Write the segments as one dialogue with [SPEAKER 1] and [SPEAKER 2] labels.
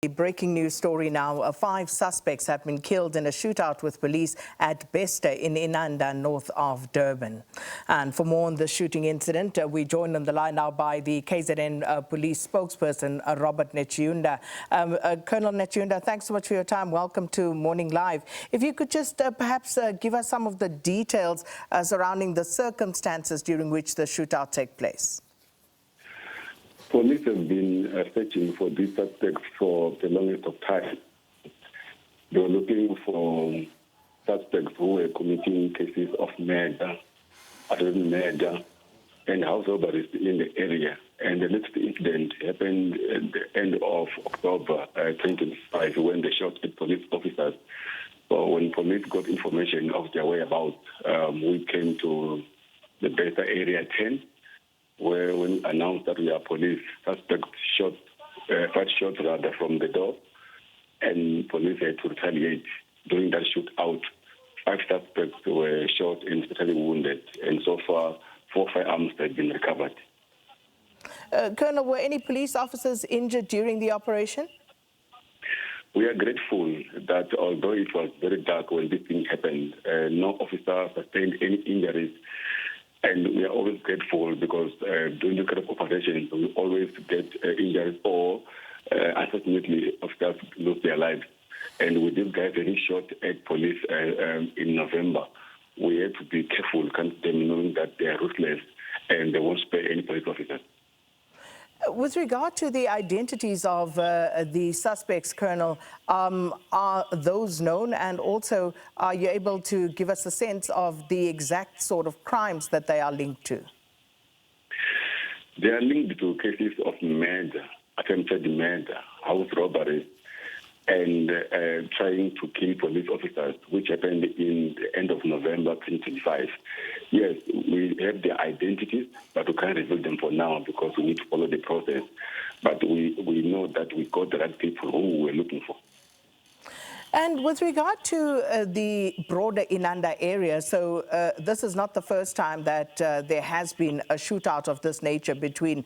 [SPEAKER 1] Breaking news story now. 5 suspects have been killed in a shootout with police at Bester in Inanda, north of Durban. And for more on the shooting incident, we're joined on the line now by the KZN Police spokesperson, Robert Netshiunda. Colonel Netshiunda, thanks so much for your time. Welcome to Morning Live. If you could just perhaps give us some of the details surrounding the circumstances during which the shootout took place.
[SPEAKER 2] Police have been searching for these suspects for the longest of time. They were looking for suspects who were committing cases of murder, attempted murder, and house robberies in the area. And the next incident happened at the end of October 2025 when they shot at police officers. So when police got information of their whereabouts, we came to the Bester area 10, where when announced that we are police, suspects shot, 5 shots rather from the door, and police had to retaliate. During that shootout, 5 suspects were shot and fatally wounded, and so far 4 firearms had been recovered.
[SPEAKER 1] Colonel, were any police officers injured during the operation?
[SPEAKER 2] We are grateful that although it was very dark when this thing happened, no officer sustained any injuries. And we are always grateful because during the kind of operations, we always get injuries or, unfortunately, officers lose their lives. And with these guys getting shot at police in November, we have to be careful, knowing that they are ruthless and they won't spare any police officers.
[SPEAKER 1] With regard to the identities of the suspects, Colonel, are those known? And also, are you able to give us a sense of the exact sort of crimes that they are linked to?
[SPEAKER 2] They are linked to cases of murder, attempted murder, house robbery, and trying to kill police officers, which happened in the end of November 2025. Yes, we have their identities, but we can't reveal them for now because we need to follow the process. But we know that we got the right people who we were looking for.
[SPEAKER 1] And with regard to the broader Inanda area, so this is not the first time that there has been a shootout of this nature between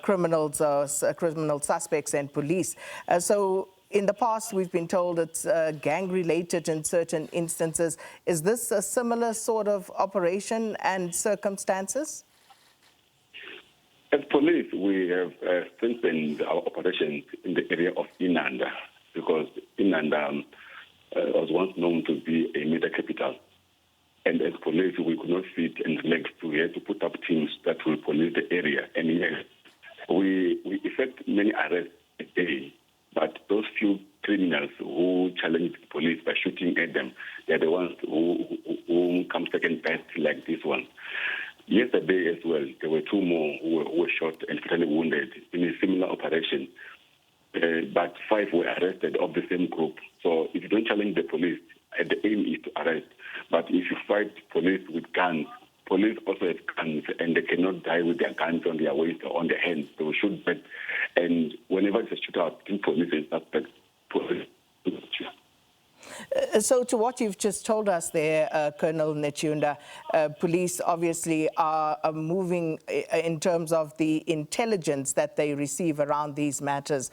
[SPEAKER 1] criminal suspects and police. So in the past, we've been told it's gang-related in certain instances. Is this a similar sort of operation and circumstances?
[SPEAKER 2] As police, we have strengthened our operations in the area of Inanda because Inanda was once known to be a media capital. And as police, we could not sit and relax. We had to put up teams that will police the area. And yes, we effect many arrests a day. But those few criminals who challenge the police by shooting at them, they're the ones who come second best, like this one. Yesterday as well, there were 2 more who were shot and fatally wounded in a similar operation. But 5 were arrested of the same group. So if you don't challenge the police, the aim is to arrest. But if you fight police with guns, police also have guns, and they cannot die with their guns on their waist or on their hands. They will shoot back. And whenever it's a shootout between police and suspects, police will shoot.
[SPEAKER 1] So to what you've just told us there, Colonel Netshiunda, police obviously are moving in terms of the intelligence that they receive around these matters.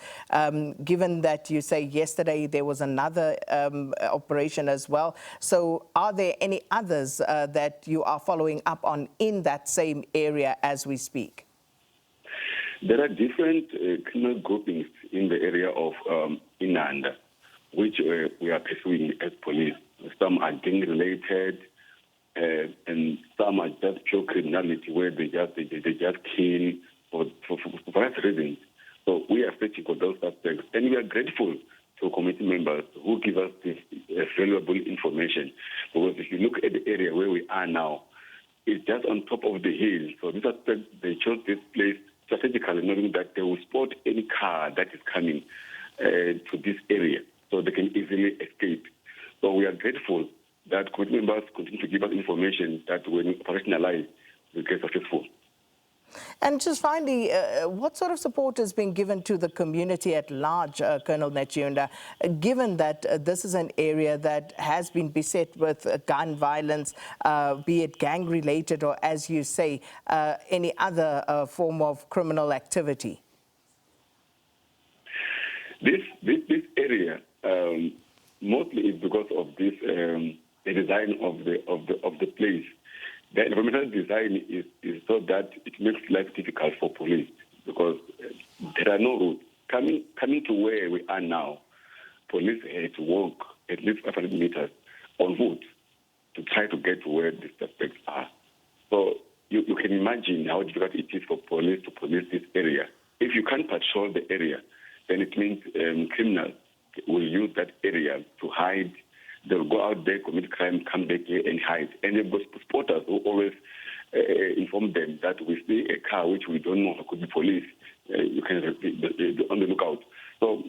[SPEAKER 1] Given that you say yesterday there was another operation as well, so are there any others that you are following up on in that same area as we speak?
[SPEAKER 2] There are different criminal groupings in the area of Inanda, which we are pursuing as police. Some are gang-related, and some are just pure criminality, where they just kill for various reasons. So we are searching for those suspects, and we are grateful to committee members who give us this valuable information. Because if you look at the area where we are now, it's just on top of the hill. So this suspect, they chose this place strategically, knowing that they will spot any car that is coming to this area, so they can easily escape. So we are grateful that committee members continue to give us information that when we operationalize, we get successful.
[SPEAKER 1] And just finally, what sort of support is being given to the community at large, Colonel Netshiunda, given that this is an area that has been beset with gun violence, be it gang-related or, as you say, any other form of criminal activity?
[SPEAKER 2] This area mostly is because of this the design of the place. The environmental design is so that it makes life difficult for police because there are no roads. Coming to where we are now, police had to walk at least 500 meters on foot to try to get to where the suspects are. So you can imagine how difficult it is for police to police this area. If you can't patrol the area, then it means criminals will use that area to hide. They'll go out there, commit crime, come back here and hide. And they've got spotters who always inform them that we see a car which we don't know could be police. You can be on the lookout. So,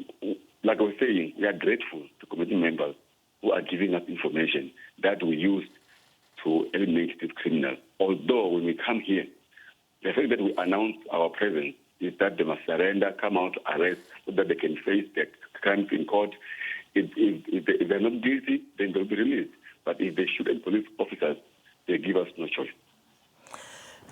[SPEAKER 2] like I was saying, we are grateful to committee members who are giving us information that we use to eliminate these criminals. Although when we come here, the fact that we announce our presence is that they must surrender, come out, arrest, so that they can face their crimes in court. If they're not guilty, then they'll be released. But if they shoot at police officers, they give us no choice.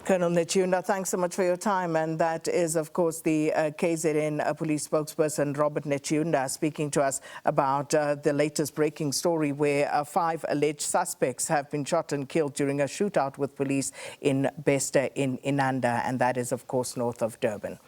[SPEAKER 1] Colonel Netshiunda, thanks so much for your time. And that is, of course, the KZN Police spokesperson, Robert Netshiunda, speaking to us about the latest breaking story where 5 alleged suspects have been shot and killed during a shootout with police in Bester in Inanda. And that is, of course, north of Durban.